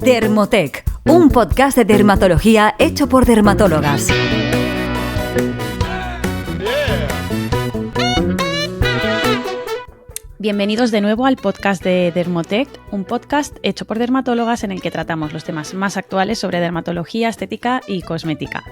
Dermotec, un podcast de dermatología hecho por dermatólogas. Bienvenidos de nuevo al podcast de Dermotec, un podcast hecho por dermatólogas en el que tratamos los temas más actuales sobre dermatología, estética y cosmética.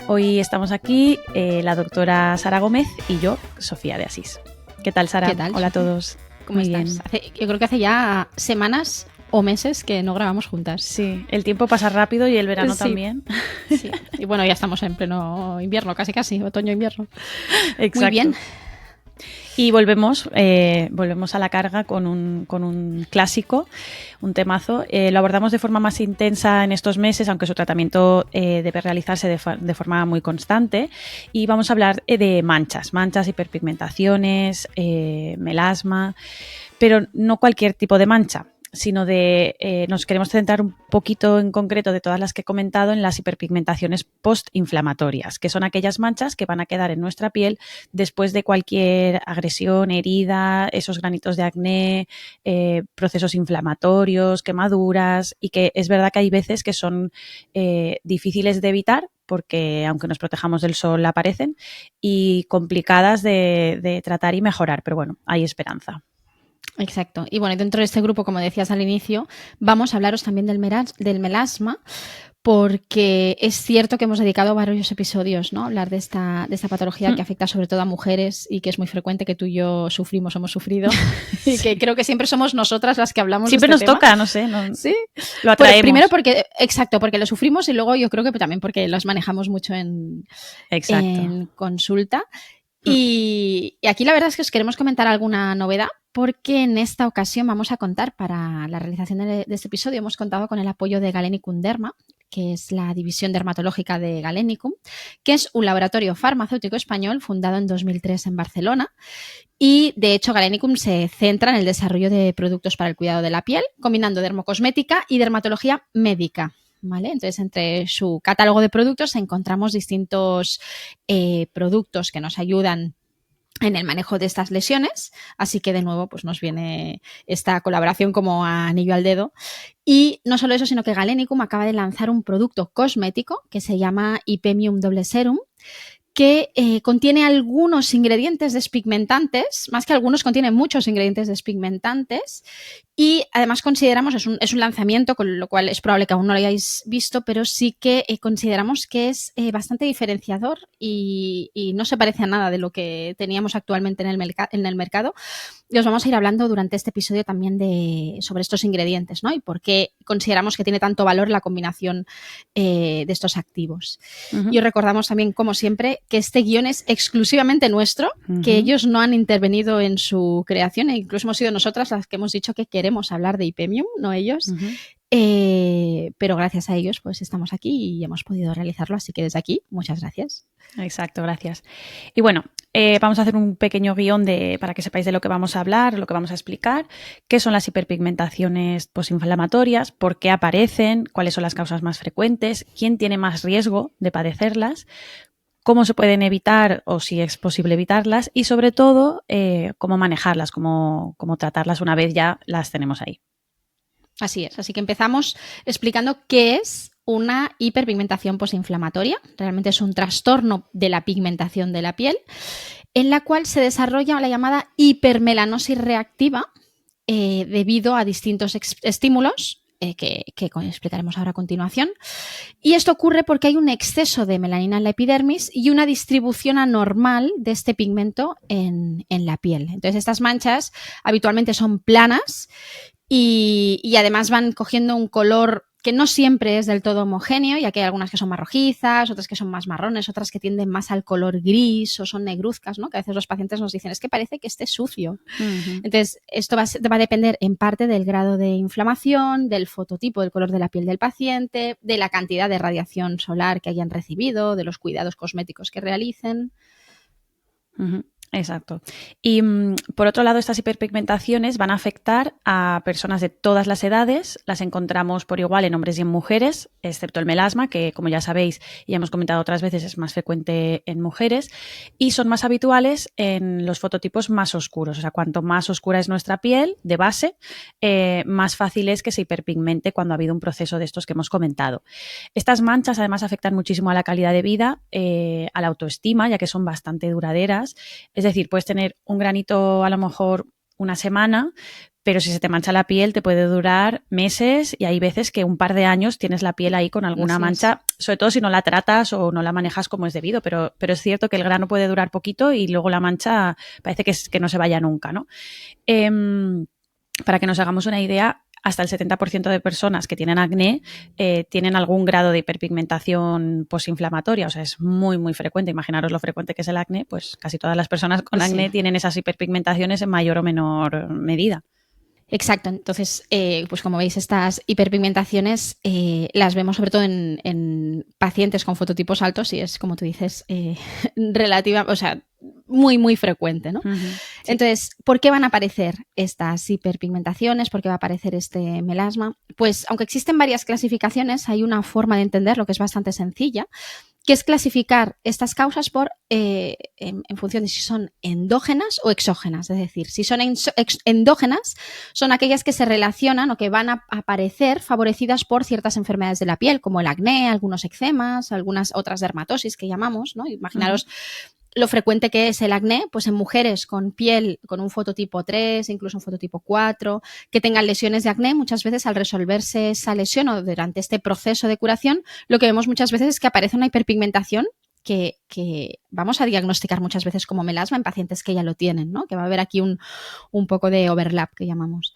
Hoy estamos aquí la doctora Sara Gómez y yo, Sofía de Asís. ¿Qué tal, Sara? ¿Qué tal? Hola a todos. ¿Cómo Muy estás? bien. Yo creo que hace ya semanas o meses que no grabamos juntas. Sí, el tiempo pasa rápido y el verano Sí. también. Sí. Y bueno, ya estamos en pleno invierno, casi, otoño-invierno. Exacto. Muy bien. Y volvemos a la carga con un clásico, un temazo. Lo abordamos de forma más intensa en estos meses, aunque su tratamiento debe realizarse de forma muy constante. Y vamos a hablar de manchas, hiperpigmentaciones, melasma, pero no cualquier tipo de mancha, sino nos queremos centrar un poquito en concreto de todas las que he comentado en las hiperpigmentaciones postinflamatorias, que son aquellas manchas que van a quedar en nuestra piel después de cualquier agresión, herida, esos granitos de acné, procesos inflamatorios, quemaduras, y que es verdad que hay veces que son difíciles de evitar porque aunque nos protejamos del sol aparecen, y complicadas de tratar y mejorar, pero bueno, hay esperanza. Exacto. Y bueno, dentro de este grupo, como decías al inicio, vamos a hablaros también del melasma, porque es cierto que hemos dedicado varios episodios, ¿no? A hablar de esta patología que afecta sobre todo a mujeres y que es muy frecuente, que tú y yo hemos sufrido, Sí. y que creo que siempre somos nosotras las que hablamos siempre de este nos tema. toca, no sé. Sí. Lo atraemos. Pues primero porque lo sufrimos, y luego yo creo que también porque los manejamos mucho en consulta. Y aquí la verdad es que os queremos comentar alguna novedad, porque en esta ocasión vamos a contar, para la realización de este episodio, hemos contado con el apoyo de Galenicum Derma, que es la división dermatológica de Galenicum, que es un laboratorio farmacéutico español fundado en 2003 en Barcelona. Y de hecho Galenicum se centra en el desarrollo de productos para el cuidado de la piel, combinando dermocosmética y dermatología médica. ¿Vale? Entonces, entre su catálogo de productos encontramos distintos productos que nos ayudan en el manejo de estas lesiones, así que de nuevo pues nos viene esta colaboración como a anillo al dedo. Y no solo eso, sino que Galenicum acaba de lanzar un producto cosmético que se llama Ipemium Double Serum, que contiene algunos ingredientes despigmentantes, más que algunos, contiene muchos ingredientes despigmentantes, y además consideramos, es un lanzamiento, con lo cual es probable que aún no lo hayáis visto, pero sí que consideramos que es bastante diferenciador y no se parece a nada de lo que teníamos actualmente en el mercado. Y os vamos a ir hablando durante este episodio también sobre estos ingredientes, ¿no? Y por qué consideramos que tiene tanto valor la combinación de estos activos. Uh-huh. Y os recordamos también, como siempre, que este guión es exclusivamente nuestro, que ellos no han intervenido en su creación, e incluso hemos sido nosotras las que hemos dicho que queremos hablar de Ipemium, no ellos. Pero gracias a ellos pues estamos aquí y hemos podido realizarlo, así que desde aquí, muchas gracias. Exacto, gracias. Y bueno, vamos a hacer un pequeño guión para que sepáis de lo que vamos a hablar, lo que vamos a explicar, qué son las hiperpigmentaciones posinflamatorias, por qué aparecen, cuáles son las causas más frecuentes, quién tiene más riesgo de padecerlas, cómo se pueden evitar o si es posible evitarlas, y sobre todo cómo manejarlas, cómo tratarlas una vez ya las tenemos ahí. Así es, así que empezamos explicando qué es una hiperpigmentación posinflamatoria. Realmente es un trastorno de la pigmentación de la piel, en la cual se desarrolla la llamada hipermelanosis reactiva debido a distintos estímulos que explicaremos ahora a continuación. Y esto ocurre porque hay un exceso de melanina en la epidermis y una distribución anormal de este pigmento en la piel. Entonces, estas manchas habitualmente son planas y además van cogiendo un color que no siempre es del todo homogéneo, ya que hay algunas que son más rojizas, otras que son más marrones, otras que tienden más al color gris o son negruzcas, ¿no? Que a veces los pacientes nos dicen, es que parece que esté sucio. Uh-huh. Entonces, esto va a depender en parte del grado de inflamación, del fototipo, del color de la piel del paciente, de la cantidad de radiación solar que hayan recibido, de los cuidados cosméticos que realicen. Uh-huh. Exacto. Y por otro lado, estas hiperpigmentaciones van a afectar a personas de todas las edades. Las encontramos por igual en hombres y en mujeres, excepto el melasma, que como ya sabéis y ya hemos comentado otras veces es más frecuente en mujeres, y son más habituales en los fototipos más oscuros. O sea, cuanto más oscura es nuestra piel de base, más fácil es que se hiperpigmente cuando ha habido un proceso de estos que hemos comentado. Estas manchas además afectan muchísimo a la calidad de vida, a la autoestima, ya que son bastante duraderas. Es decir, puedes tener un granito a lo mejor una semana, pero si se te mancha la piel te puede durar meses y hay veces que un par de años tienes la piel ahí con alguna mancha, sobre todo si no la tratas o no la manejas como es debido, pero es cierto que el grano puede durar poquito y luego la mancha parece que no se vaya nunca, ¿no? Para que nos hagamos una idea, hasta el 70% de personas que tienen acné tienen algún grado de hiperpigmentación posinflamatoria, o sea, es muy, muy frecuente. Imaginaros lo frecuente que es el acné, pues casi todas las personas con acné tienen esas hiperpigmentaciones en mayor o menor medida. Exacto, entonces, pues como veis, estas hiperpigmentaciones las vemos sobre todo en pacientes con fototipos altos y es, como tú dices, relativa, o sea, muy, muy frecuente, ¿no? Sí. Entonces, ¿por qué van a aparecer estas hiperpigmentaciones? ¿Por qué va a aparecer este melasma? Pues, aunque existen varias clasificaciones, hay una forma de entenderlo que es bastante sencilla, que es clasificar estas causas por en función de si son endógenas o exógenas. Es decir, si son endógenas, son aquellas que se relacionan o que van a aparecer favorecidas por ciertas enfermedades de la piel, como el acné, algunos eczemas, algunas otras dermatosis que llamamos, ¿no? Imaginaros lo frecuente que es el acné, pues en mujeres con piel con un fototipo 3, incluso un fototipo 4, que tengan lesiones de acné, muchas veces al resolverse esa lesión o durante este proceso de curación, lo que vemos muchas veces es que aparece una hiperpigmentación que vamos a diagnosticar muchas veces como melasma en pacientes que ya lo tienen, ¿no? Que va a haber aquí un poco de overlap que llamamos.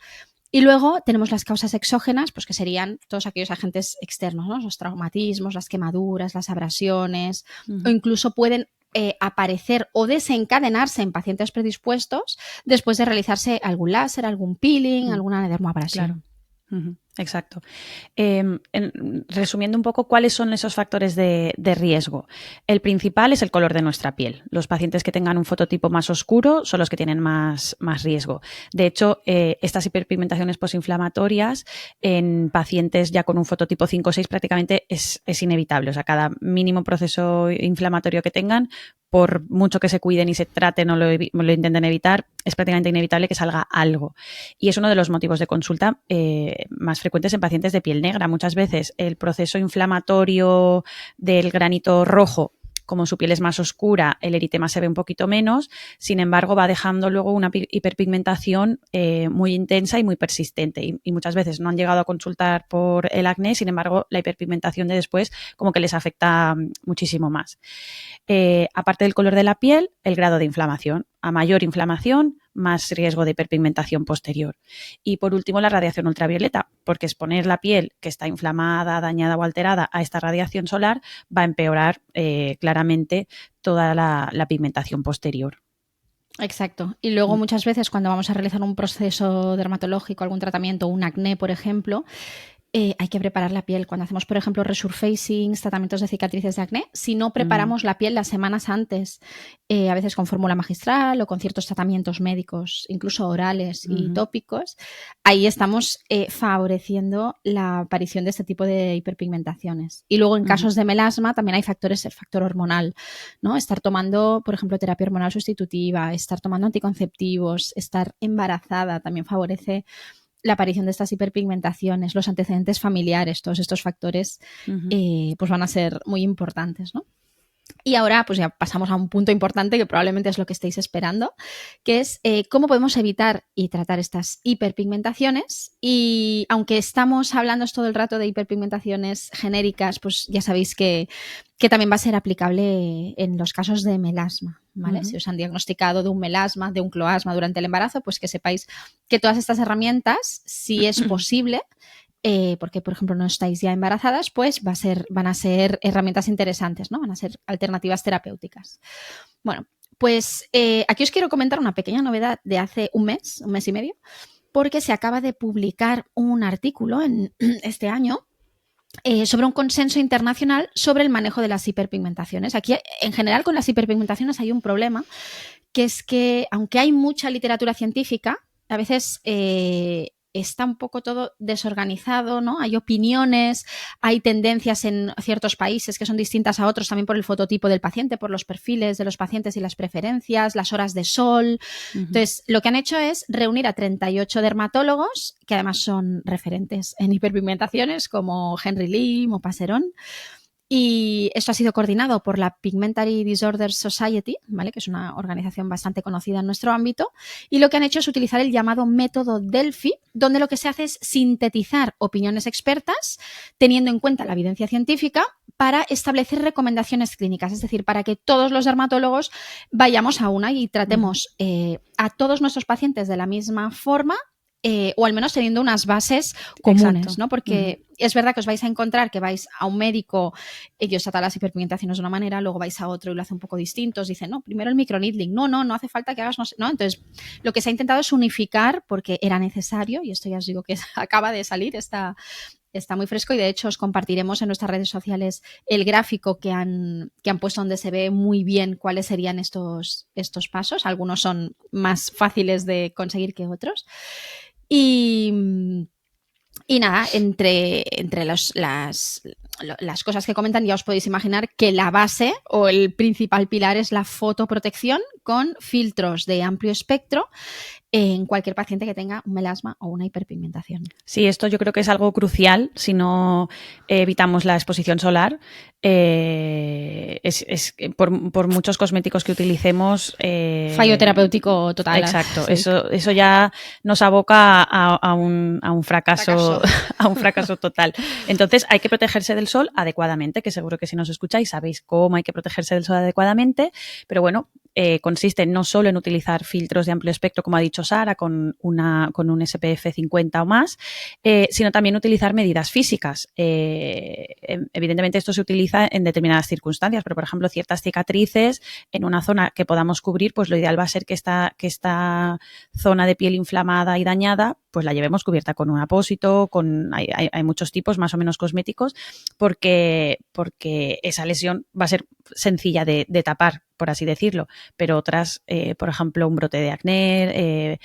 Y luego tenemos las causas exógenas, pues que serían todos aquellos agentes externos, ¿no? Los traumatismos, las quemaduras, las abrasiones, o incluso pueden aparecer o desencadenarse en pacientes predispuestos después de realizarse algún láser, algún peeling, alguna dermoabrasión. Claro. Exacto. Resumiendo un poco, ¿cuáles son esos factores de riesgo? El principal es el color de nuestra piel. Los pacientes que tengan un fototipo más oscuro son los que tienen más riesgo. De hecho, estas hiperpigmentaciones posinflamatorias en pacientes ya con un fototipo 5 o 6 prácticamente es inevitable. O sea, cada mínimo proceso inflamatorio que tengan, por mucho que se cuiden y se traten o lo intenten evitar, es prácticamente inevitable que salga algo. Y es uno de los motivos de consulta más frecuentes en pacientes de piel negra. Muchas veces el proceso inflamatorio del granito rojo, como su piel es más oscura, el eritema se ve un poquito menos, sin embargo va dejando luego una hiperpigmentación muy intensa y muy persistente y muchas veces no han llegado a consultar por el acné, sin embargo la hiperpigmentación de después como que les afecta muchísimo más. Aparte del color de la piel, el grado de inflamación. A mayor inflamación, más riesgo de hiperpigmentación posterior. Y por último, la radiación ultravioleta, porque exponer la piel que está inflamada, dañada o alterada a esta radiación solar va a empeorar claramente toda la pigmentación posterior. Exacto. Y luego muchas veces cuando vamos a realizar un proceso dermatológico, algún tratamiento, un acné, por ejemplo, hay que preparar la piel. Cuando hacemos, por ejemplo, resurfacings, tratamientos de cicatrices de acné, si no preparamos la piel las semanas antes, a veces con fórmula magistral o con ciertos tratamientos médicos, incluso orales y tópicos, ahí estamos favoreciendo la aparición de este tipo de hiperpigmentaciones. Y luego en casos de melasma también hay factores, el factor hormonal, ¿no? Estar tomando, por ejemplo, terapia hormonal sustitutiva, estar tomando anticonceptivos, estar embarazada también favorece la aparición de estas hiperpigmentaciones, los antecedentes familiares, todos estos factores pues van a ser muy importantes, ¿no? Y ahora pues ya pasamos a un punto importante que probablemente es lo que estéis esperando, que es cómo podemos evitar y tratar estas hiperpigmentaciones. Y aunque estamos hablando todo el rato de hiperpigmentaciones genéricas, pues ya sabéis que también va a ser aplicable en los casos de melasma, ¿vale? Si os han diagnosticado de un melasma, de un cloasma durante el embarazo, pues que sepáis que todas estas herramientas, si es posible, porque, por ejemplo, no estáis ya embarazadas, pues van a ser herramientas interesantes, ¿no? Van a ser alternativas terapéuticas. Bueno, pues aquí os quiero comentar una pequeña novedad de hace un mes y medio, porque se acaba de publicar un artículo en este año sobre un consenso internacional sobre el manejo de las hiperpigmentaciones. Aquí, en general, con las hiperpigmentaciones hay un problema, que es que, aunque hay mucha literatura científica, a veces está un poco todo desorganizado, ¿no? Hay opiniones, hay tendencias en ciertos países que son distintas a otros también por el fototipo del paciente, por los perfiles de los pacientes y las preferencias, las horas de sol. Entonces, lo que han hecho es reunir a 38 dermatólogos, que además son referentes en hiperpigmentaciones, como Henry Lee o Passerón. Y esto ha sido coordinado por la Pigmentary Disorders Society, ¿vale? Que es una organización bastante conocida en nuestro ámbito. Y lo que han hecho es utilizar el llamado método Delphi, donde lo que se hace es sintetizar opiniones expertas, teniendo en cuenta la evidencia científica, para establecer recomendaciones clínicas. Es decir, para que todos los dermatólogos vayamos a una y tratemos a todos nuestros pacientes de la misma forma, o al menos teniendo unas bases comunes, ¿no? Porque es verdad que os vais a encontrar que vais a un médico, ellos tratan las hiperpigmentaciones de una manera, luego vais a otro y lo hace un poco distinto, os dicen, no, primero el microneedling, no hace falta que hagas, no. Entonces, lo que se ha intentado es unificar, porque era necesario, y esto ya os digo que acaba de salir, está muy fresco, y de hecho os compartiremos en nuestras redes sociales el gráfico que han puesto, donde se ve muy bien cuáles serían estos pasos. Algunos son más fáciles de conseguir que otros. Y nada, entre las cosas que comentan, ya os podéis imaginar que la base o el principal pilar es la fotoprotección con filtros de amplio espectro en cualquier paciente que tenga un melasma o una hiperpigmentación. Sí, esto yo creo que es algo crucial si no evitamos la exposición solar. Por muchos cosméticos que utilicemos... fallo terapéutico total. Exacto, sí. eso ya nos aboca a un fracaso, a un fracaso total. Entonces hay que protegerse del sol adecuadamente, que seguro que si nos escucháis sabéis cómo hay que protegerse del sol adecuadamente, pero bueno, consiste no solo en utilizar filtros de amplio espectro, como ha dicho Sara, con un SPF 50 o más, sino también utilizar medidas físicas. Evidentemente esto se utiliza en determinadas circunstancias, pero por ejemplo ciertas cicatrices en una zona que podamos cubrir, pues lo ideal va a ser que esta zona de piel inflamada y dañada pues la llevemos cubierta con un apósito, hay muchos tipos más o menos cosméticos, porque esa lesión va a ser sencilla de tapar, por así decirlo, pero otras, por ejemplo, un brote de acné,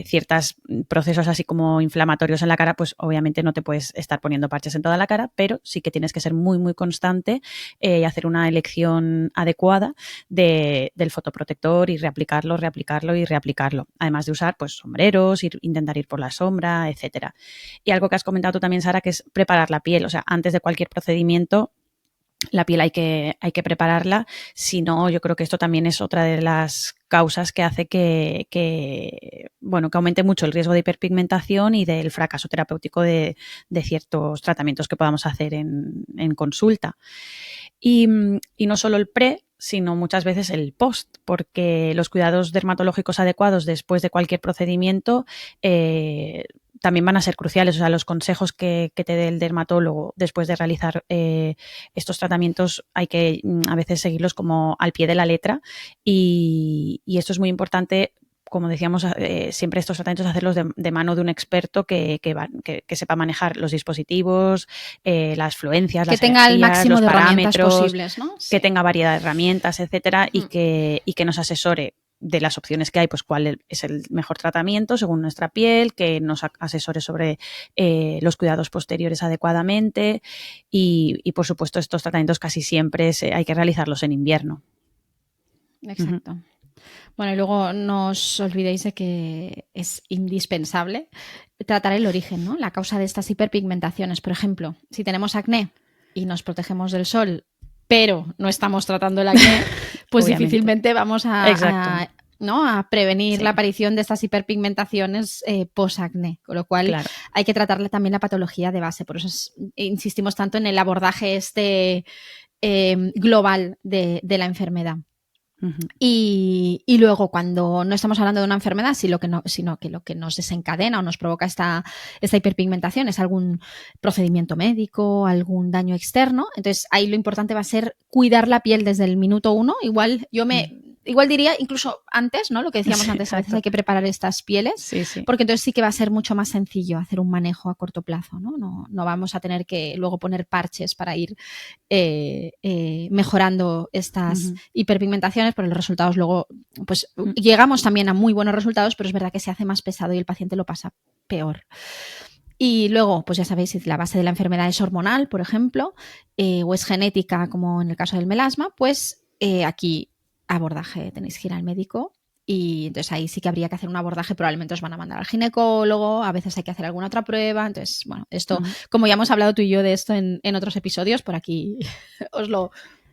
ciertos procesos así como inflamatorios en la cara, pues obviamente no te puedes estar poniendo parches en toda la cara, pero sí que tienes que ser muy, muy constante y hacer una elección adecuada del fotoprotector y reaplicarlo y reaplicarlo. Además de usar pues sombreros, intentar ir por la sombra, etcétera. Y algo que has comentado tú también, Sara, que es preparar la piel. O sea, antes de cualquier procedimiento, la piel hay que prepararla, si no, yo creo que esto también es otra de las causas que hace que aumente mucho el riesgo de hiperpigmentación y del fracaso terapéutico de ciertos tratamientos que podamos hacer en consulta. Y no solo el pre, sino muchas veces el post, porque los cuidados dermatológicos adecuados después de cualquier procedimiento también van a ser cruciales. O sea, los consejos que te dé el dermatólogo después de realizar estos tratamientos hay que a veces seguirlos como al pie de la letra, y esto es muy importante. Como decíamos, siempre estos tratamientos hacerlos de mano de un experto que sepa manejar los dispositivos, las fluencias, las tenga energías, el máximo los de herramientas parámetros posibles, ¿no? Sí. Que tenga variedad de herramientas, etcétera, y que nos asesore de las opciones que hay, pues cuál es el mejor tratamiento según nuestra piel, que nos asesore sobre los cuidados posteriores adecuadamente, y por supuesto estos tratamientos casi siempre hay que realizarlos en invierno. Exacto. Bueno, y luego no os olvidéis de que es indispensable tratar el origen, ¿no? La causa de estas hiperpigmentaciones. Por ejemplo, si tenemos acné y nos protegemos del sol, pero no estamos tratando el acné, pues difícilmente vamos a prevenir la aparición de estas hiperpigmentaciones post-acné. Con lo cual hay que tratarle también la patología de base. Por eso insistimos tanto en el abordaje global de la enfermedad. Y luego, cuando no estamos hablando de una enfermedad, sino que lo que nos desencadena o nos provoca esta hiperpigmentación es algún procedimiento médico, algún daño externo, entonces ahí lo importante va a ser cuidar la piel desde el minuto 1. Igual yo me igual diría incluso antes, ¿no? Lo que decíamos antes, a veces hay que preparar estas pieles, porque entonces sí que va a ser mucho más sencillo hacer un manejo a corto plazo, ¿no? No vamos a tener que luego poner parches para ir mejorando estas hiperpigmentaciones, pero los resultados luego, pues llegamos también a muy buenos resultados, pero es verdad que se hace más pesado y el paciente lo pasa peor. Y luego, pues ya sabéis, si la base de la enfermedad es hormonal, por ejemplo, o es genética, como en el caso del melasma, pues aquí abordaje, tenéis que ir al médico y entonces ahí sí que habría que hacer un abordaje, probablemente os van a mandar al ginecólogo, a veces hay que hacer alguna otra prueba, entonces, bueno, esto, como ya hemos hablado tú y yo de esto en otros episodios, por aquí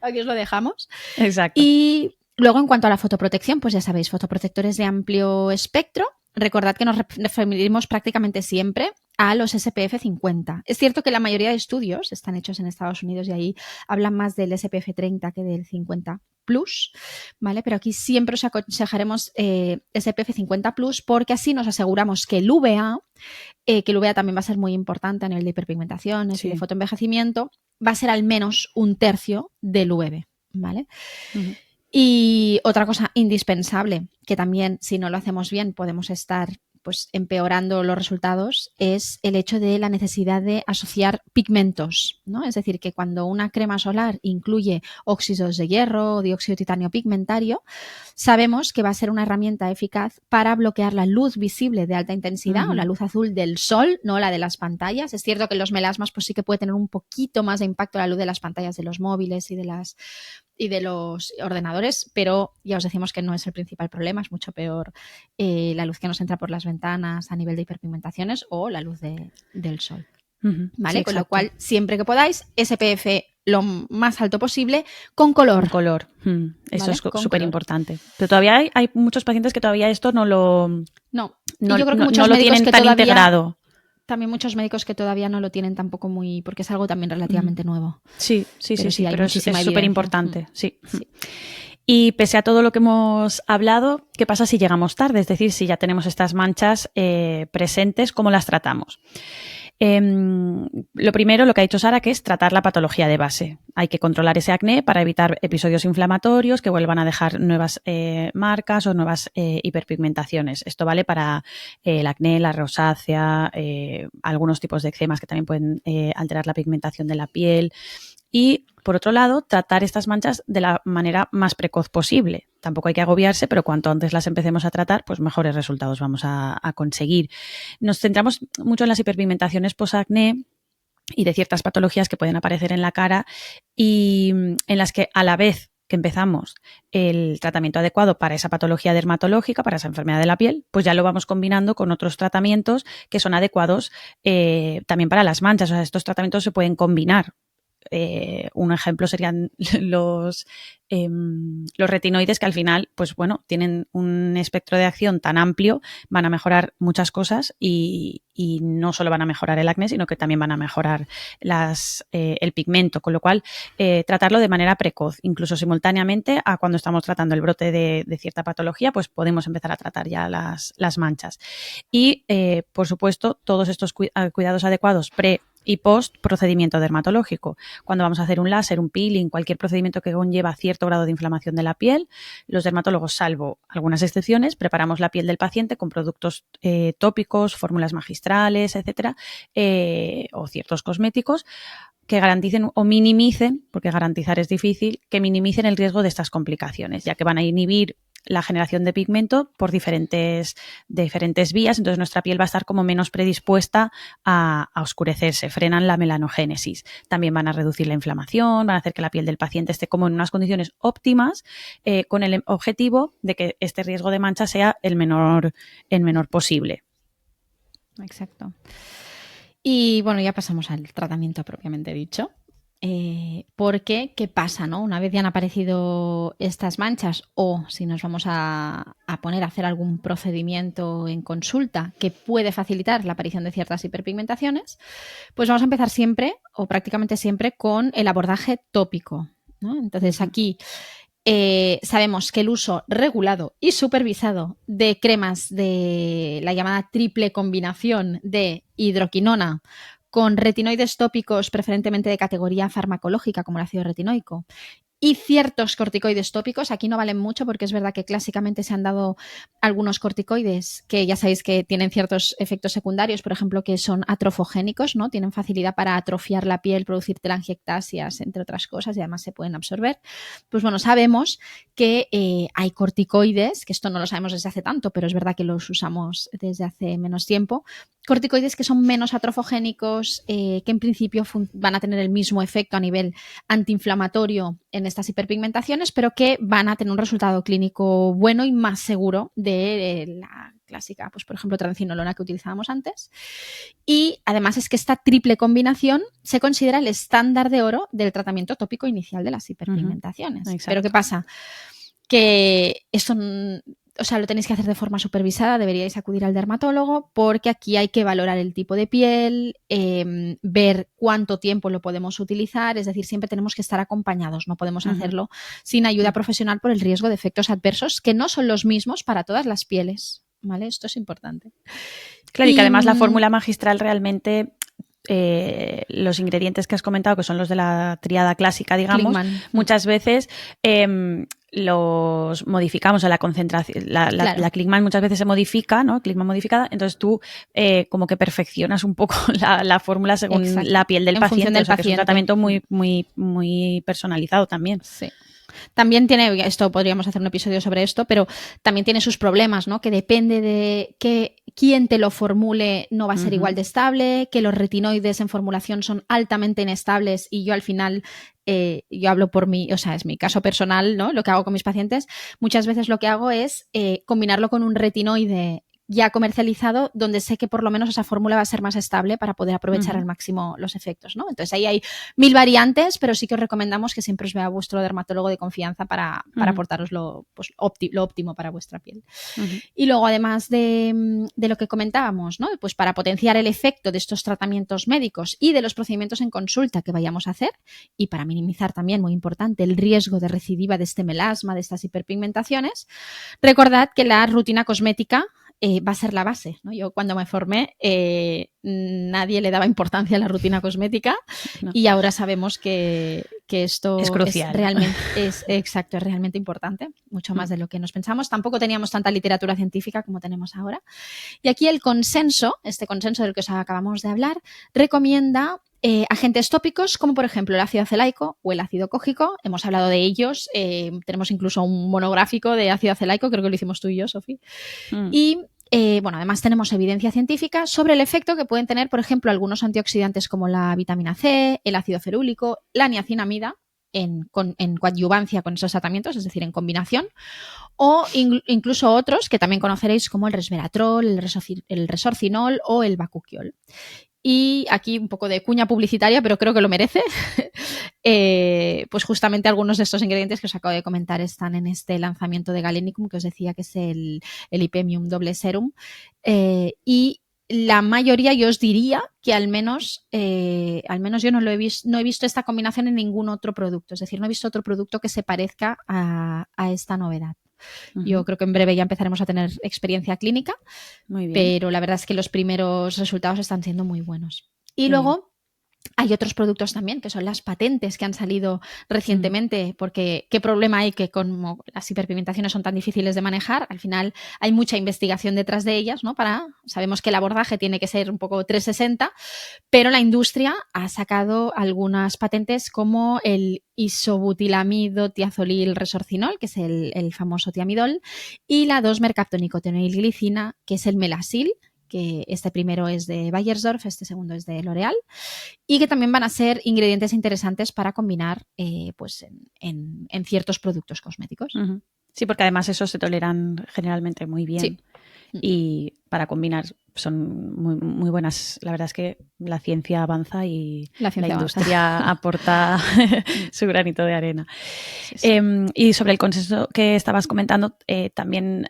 aquí os lo dejamos. Exacto. Y luego, en cuanto a la fotoprotección, pues ya sabéis, fotoprotectores de amplio espectro. Recordad que nos referimos prácticamente siempre a los SPF 50. Es cierto que la mayoría de estudios están hechos en Estados Unidos y ahí hablan más del SPF 30 que del 50 plus, ¿vale? Pero aquí siempre os aconsejaremos SPF 50 plus porque así nos aseguramos que el UVA también va a ser muy importante a nivel de hiperpigmentaciones y de fotoenvejecimiento, va a ser al menos 1/3 del UV, ¿vale? Y otra cosa indispensable, que también si no lo hacemos bien podemos estar pues empeorando los resultados, es el hecho de la necesidad de asociar pigmentos, ¿no? Es decir, que cuando una crema solar incluye óxidos de hierro o dióxido de titanio pigmentario, sabemos que va a ser una herramienta eficaz para bloquear la luz visible de alta intensidad o la luz azul del sol, no la de las pantallas. Es cierto que en los melasmas pues sí que puede tener un poquito más de impacto la luz de las pantallas de los móviles y de los ordenadores, pero ya os decimos que no es el principal problema, es mucho peor la luz que nos entra por las ventanas a nivel de hiperpigmentaciones o la luz del sol. ¿Vale? Sí, con lo cual, siempre que podáis, SPF lo más alto posible con color. Con color. Esto ¿Vale? es súper importante. Pero todavía hay muchos pacientes que todavía esto no lo tienen tan integrado. También muchos médicos que todavía no lo tienen tampoco muy, porque es algo también relativamente nuevo. Sí, pero es súper importante. Sí. Y pese a todo lo que hemos hablado, ¿qué pasa si llegamos tarde? Es decir, si ya tenemos estas manchas presentes, ¿cómo las tratamos? Lo primero, lo que ha dicho Sara, que es tratar la patología de base. Hay que controlar ese acné para evitar episodios inflamatorios que vuelvan a dejar nuevas marcas o nuevas hiperpigmentaciones. Esto vale para el acné, la rosácea, algunos tipos de eczemas que también pueden alterar la pigmentación de la piel. Y, por otro lado, tratar estas manchas de la manera más precoz posible. Tampoco hay que agobiarse, pero cuanto antes las empecemos a tratar, pues mejores resultados vamos a conseguir. Nos centramos mucho en las hiperpigmentaciones posacné y de ciertas patologías que pueden aparecer en la cara y en las que a la vez que empezamos el tratamiento adecuado para esa patología dermatológica, para esa enfermedad de la piel, pues ya lo vamos combinando con otros tratamientos que son adecuados también para las manchas. O sea, estos tratamientos se pueden combinar. Un ejemplo serían los retinoides, que al final, pues bueno, tienen un espectro de acción tan amplio, van a mejorar muchas cosas y no solo van a mejorar el acné, sino que también van a mejorar el pigmento, con lo cual tratarlo de manera precoz, incluso simultáneamente a cuando estamos tratando el brote de cierta patología, pues podemos empezar a tratar ya las manchas. Y, por supuesto, todos estos cuidados adecuados pre y post procedimiento dermatológico. Cuando vamos a hacer un láser, un peeling, cualquier procedimiento que conlleva cierto grado de inflamación de la piel, los dermatólogos, salvo algunas excepciones, preparamos la piel del paciente con productos tópicos, fórmulas magistrales, etcétera, o ciertos cosméticos que garanticen o minimicen, porque garantizar es difícil, que minimicen el riesgo de estas complicaciones, ya que van a inhibir la generación de pigmento por diferentes vías, entonces nuestra piel va a estar como menos predispuesta a oscurecerse, frenan la melanogénesis. También van a reducir la inflamación, van a hacer que la piel del paciente esté como en unas condiciones óptimas, con el objetivo de que este riesgo de mancha sea el menor posible. Exacto. Y bueno, ya pasamos al tratamiento propiamente dicho. Porque, ¿qué pasa, no? Una vez ya han aparecido estas manchas o si nos vamos a poner a hacer algún procedimiento en consulta que puede facilitar la aparición de ciertas hiperpigmentaciones, pues vamos a empezar siempre o prácticamente siempre con el abordaje tópico, ¿no? Entonces aquí sabemos que el uso regulado y supervisado de cremas de la llamada triple combinación de hidroquinona con retinoides tópicos preferentemente de categoría farmacológica como el ácido retinoico y ciertos corticoides tópicos. Aquí no valen mucho porque es verdad que clásicamente se han dado algunos corticoides que ya sabéis que tienen ciertos efectos secundarios, por ejemplo, que son atrofogénicos, ¿no? Tienen facilidad para atrofiar la piel, producir telangiectasias, entre otras cosas, y además se pueden absorber. Pues bueno, sabemos que hay corticoides, que esto no lo sabemos desde hace tanto, pero es verdad que los usamos desde hace menos tiempo, corticoides que son menos atrofogénicos, que en principio van a tener el mismo efecto a nivel antiinflamatorio en estas hiperpigmentaciones, pero que van a tener un resultado clínico bueno y más seguro de la clásica, pues por ejemplo, triancinolona que utilizábamos antes. Y además es que esta triple combinación se considera el estándar de oro del tratamiento tópico inicial de las hiperpigmentaciones. Pero ¿qué pasa? Que esto, o sea, lo tenéis que hacer de forma supervisada, deberíais acudir al dermatólogo porque aquí hay que valorar el tipo de piel, ver cuánto tiempo lo podemos utilizar, es decir, siempre tenemos que estar acompañados, no podemos hacerlo sin ayuda profesional por el riesgo de efectos adversos que no son los mismos para todas las pieles, ¿vale? Esto es importante. Claro, y que además la fórmula magistral realmente... los ingredientes que has comentado, que son los de la tríada clásica, digamos, Kligman. Muchas veces los modificamos a la concentración. La Kligman muchas veces se modifica, ¿no? Kligman modificada, entonces tú como que perfeccionas un poco la fórmula según la piel del paciente. O sea, que es un tratamiento muy, muy, muy personalizado también. Sí. También tiene, esto podríamos hacer un episodio sobre esto, pero también tiene sus problemas, ¿no? Que depende de quién te lo formule no va a ser igual de estable, que los retinoides en formulación son altamente inestables y yo al final, yo hablo por mí, o sea, es mi caso personal, ¿no? Lo que hago con mis pacientes, muchas veces lo que hago es combinarlo con un retinoide ya comercializado, donde sé que por lo menos esa fórmula va a ser más estable para poder aprovechar al máximo los efectos, ¿no? Entonces ahí hay 1000 variantes, pero sí que os recomendamos que siempre os vea vuestro dermatólogo de confianza para aportaros lo óptimo para vuestra piel. Y luego, además de lo que comentábamos, ¿no? Pues para potenciar el efecto de estos tratamientos médicos y de los procedimientos en consulta que vayamos a hacer, y para minimizar también, muy importante, el riesgo de recidiva de este melasma, de estas hiperpigmentaciones, recordad que la rutina cosmética va a ser la base, ¿no? Yo cuando me formé nadie le daba importancia a la rutina cosmética y ahora sabemos que esto es crucial. Es realmente importante, mucho más de lo que nos pensamos. Tampoco teníamos tanta literatura científica como tenemos ahora. Y aquí el consenso, este consenso del que os acabamos de hablar, recomienda agentes tópicos como por ejemplo el ácido acelaico o el ácido cógico. Hemos hablado de ellos, tenemos incluso un monográfico de ácido acelaico, creo que lo hicimos tú y yo, Sofi. Y bueno, además tenemos evidencia científica sobre el efecto que pueden tener, por ejemplo, algunos antioxidantes como la vitamina C, el ácido ferúlico, la niacinamida en coadyuvancia con esos tratamientos, es decir, en combinación, o incluso otros que también conoceréis como el resveratrol, el resorcinol o el bakuchiol. Y aquí un poco de cuña publicitaria, pero creo que lo merece. Pues justamente algunos de estos ingredientes que os acabo de comentar están en este lanzamiento de Galenicum, que os decía que es el Lipemium Doble Serum. Y la mayoría, yo os diría que al menos yo no he visto esta combinación en ningún otro producto. Es decir, no he visto otro producto que se parezca a esta novedad. Yo creo que en breve ya empezaremos a tener experiencia clínica, muy bien, pero la verdad es que los primeros resultados están siendo muy buenos. Y luego hay otros productos también, que son las patentes que han salido recientemente, porque ¿qué problema hay? Que como las hiperpigmentaciones son tan difíciles de manejar, al final hay mucha investigación detrás de ellas, ¿no? Sabemos que el abordaje tiene que ser un poco 360, pero la industria ha sacado algunas patentes como el isobutilamido tiazolil resorcinol, que es el famoso tiamidol, y la 2-mercaptonicotinilglicina, que es el melasil, que este primero es de Bayersdorf, este segundo es de L'Oréal, y que también van a ser ingredientes interesantes para combinar pues en ciertos productos cosméticos. Sí, porque además esos se toleran generalmente muy bien. Sí. Y para combinar son muy, muy buenas. La verdad es que la ciencia avanza y la industria aporta su granito de arena. Sí, sí. Y sobre el consenso que estabas comentando, también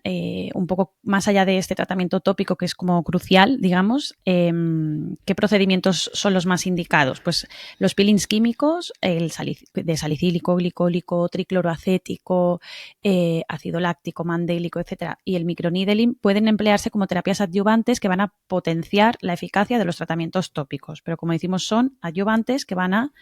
un poco más allá de este tratamiento tópico que es como crucial, digamos, ¿qué procedimientos son los más indicados? Pues los peelings químicos, el de salicílico, glicólico, tricloroacético, ácido láctico, mandélico, etcétera, y el microneedling pueden emplearse como terapias adyuvantes que van a potenciar la eficacia de los tratamientos tópicos, pero como decimos son adyuvantes que van a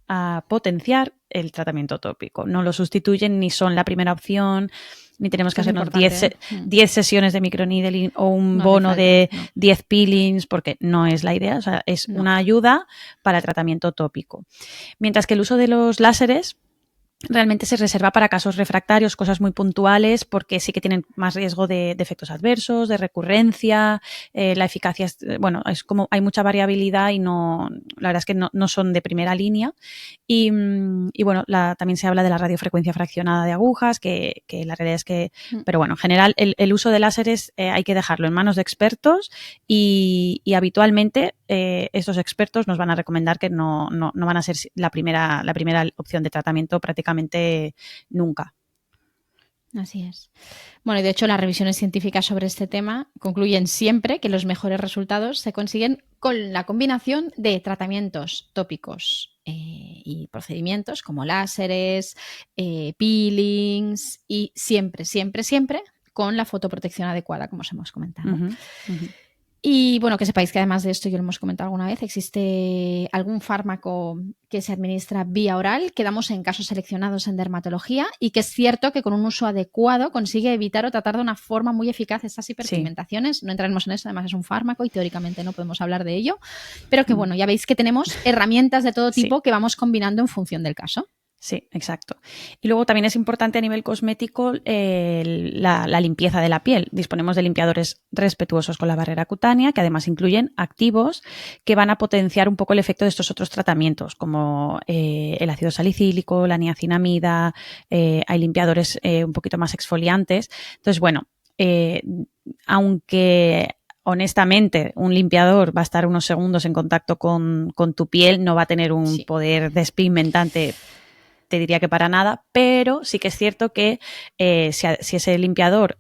a potenciar el tratamiento tópico. No lo sustituyen ni son la primera opción, ni tenemos que hacernos 10 sesiones de microneedling o un bono de 10 peelings, porque no es la idea, o sea, es una ayuda para el tratamiento tópico. Mientras que el uso de los láseres realmente se reserva para casos refractarios, cosas muy puntuales, porque sí que tienen más riesgo de efectos adversos, de recurrencia, la eficacia es como hay mucha variabilidad y no, la verdad es que no son de primera línea. Y bueno, también se habla de la radiofrecuencia fraccionada de agujas, que la realidad es que, pero bueno, en general el uso de láseres hay que dejarlo en manos de expertos y habitualmente estos expertos nos van a recomendar que no van a ser la primera opción de tratamiento prácticamente nunca. Así es. Bueno, y de hecho las revisiones científicas sobre este tema concluyen siempre que los mejores resultados se consiguen con la combinación de tratamientos tópicos y procedimientos como láseres, peelings y siempre con la fotoprotección adecuada, como os hemos comentado. Y bueno, que sepáis que además de esto, yo lo hemos comentado alguna vez, existe algún fármaco que se administra vía oral, que damos en casos seleccionados en dermatología y que es cierto que con un uso adecuado consigue evitar o tratar de una forma muy eficaz estas hiperpigmentaciones. Sí. No entraremos en eso, además es un fármaco y teóricamente no podemos hablar de ello, pero que bueno, ya veis que tenemos herramientas de todo tipo que vamos combinando en función del caso. Sí, exacto. Y luego también es importante a nivel cosmético la limpieza de la piel. Disponemos de limpiadores respetuosos con la barrera cutánea, que además incluyen activos que van a potenciar un poco el efecto de estos otros tratamientos, como el ácido salicílico, la niacinamida, hay limpiadores un poquito más exfoliantes. Entonces, bueno, aunque honestamente un limpiador va a estar unos segundos en contacto con tu piel, no va a tener un poder despigmentante, te diría que para nada, pero sí que es cierto que si ese limpiador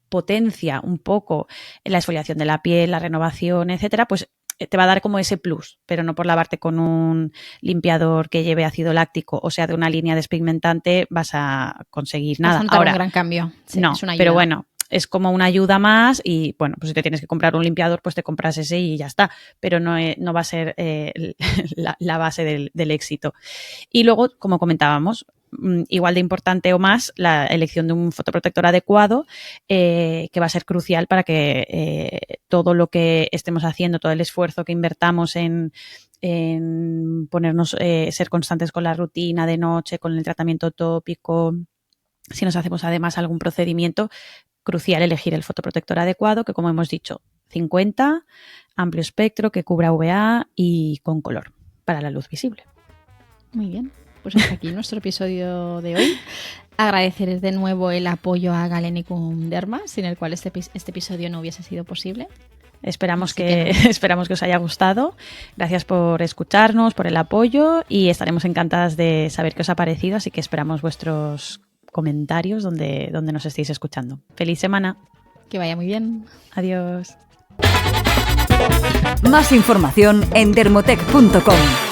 potencia un poco la exfoliación de la piel, la renovación, etcétera, pues te va a dar como ese plus, pero no por lavarte con un limpiador que lleve ácido láctico, o sea, de una línea despigmentante, vas a conseguir nada. Ahora, un gran cambio. Sí, no, es una ayuda. Pero bueno, es como una ayuda más y, bueno, pues si te tienes que comprar un limpiador, pues te compras ese y ya está. Pero no va a ser la base del éxito. Y luego, como comentábamos, igual de importante o más, la elección de un fotoprotector adecuado, que va a ser crucial para que todo lo que estemos haciendo, todo el esfuerzo que invertamos en ponernos, ser constantes con la rutina de noche, con el tratamiento tópico, si nos hacemos además algún procedimiento, crucial elegir el fotoprotector adecuado, que como hemos dicho, 50, amplio espectro, que cubra UVA y con color para la luz visible. Muy bien, pues hasta aquí nuestro episodio de hoy. Agradecer de nuevo el apoyo a Galenicum Derma, sin el cual este episodio no hubiese sido posible. Esperamos que os haya gustado. Gracias por escucharnos, por el apoyo y estaremos encantadas de saber qué os ha parecido, así que esperamos vuestros comentarios donde nos estéis escuchando. ¡Feliz semana! Que vaya muy bien. Adiós. Más información en dermotech.com.